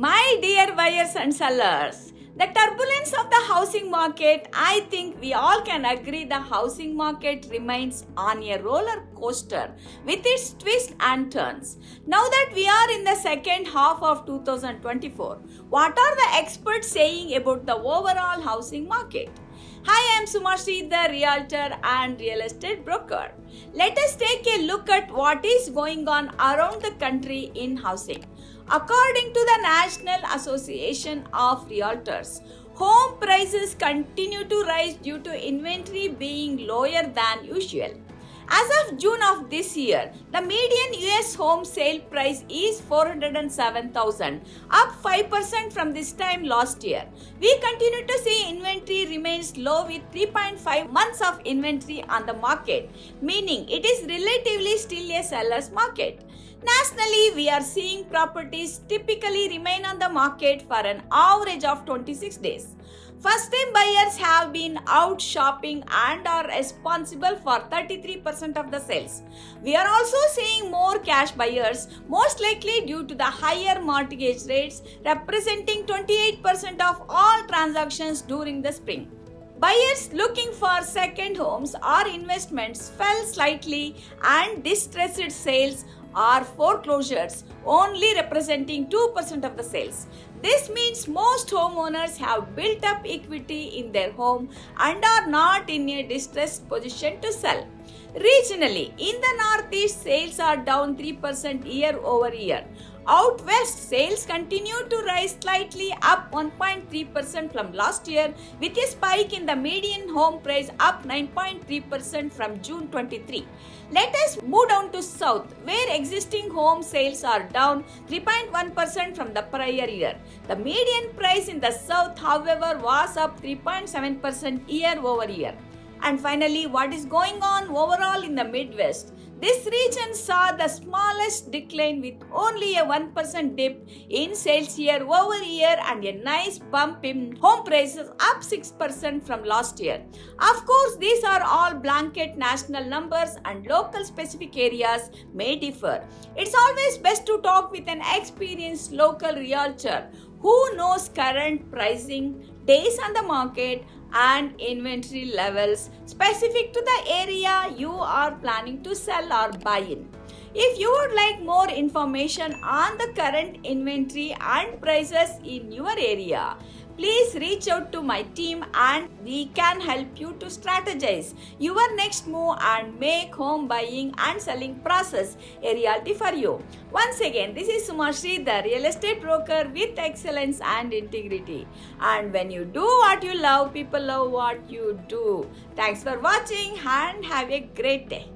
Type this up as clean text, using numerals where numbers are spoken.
My dear buyers and sellers, the turbulence of the housing market, I think we all can agree the housing market remains on a roller coaster with its twists and turns. Now that we are in the second half of 2024, what are the experts saying about the overall housing market? Hi, I am Sumashri, the realtor and real estate broker. Let us take a look at what is going on around the country in housing. According to the National Association of Realtors, home prices continue to rise due to inventory being lower than usual. As of June of this year, the median US home sale price is $407,000, up 5% from this time last year. We continue to see inventory remains low with 3.5 months of inventory on the market, meaning it is relatively still a seller's market. Nationally, we are seeing properties typically remain on the market for an average of 26 days. First-time buyers have been out shopping and are responsible for 33% of the sales. We are also seeing more cash buyers, most likely due to the higher mortgage rates, representing 28% of all transactions during the spring. Buyers looking for second homes or investments fell slightly, and distressed sales or foreclosures only representing 2% of the sales. This means most homeowners have built up equity in their home and are not in a distressed position to sell. Regionally, in the Northeast, sales are down 3% year over year. Out west, sales continue to rise slightly, up 1.3% from last year, with a spike in the median home price up 9.3% from June 23. Let us move down to south, where existing home sales are down 3.1% from the prior year. The median price in the south, however, was up 3.7% year over year. And finally, what is going on overall in the Midwest? This region saw the smallest decline with only a 1% dip in sales year over year and a nice bump in home prices up 6% from last year. Of course, these are all blanket national numbers and local specific areas may differ. It's always best to talk with an experienced local realtor who knows current pricing, days on the market, and inventory levels specific to the area you are planning to sell or buy in. If you would like more information on the current inventory and prices in your area, please reach out to my team and we can help you to strategize your next move and make home buying and selling process a reality for you. Once again, this is Sumashri, the real estate broker with excellence and integrity. And when you do what you love, people love what you do. Thanks for watching and have a great day.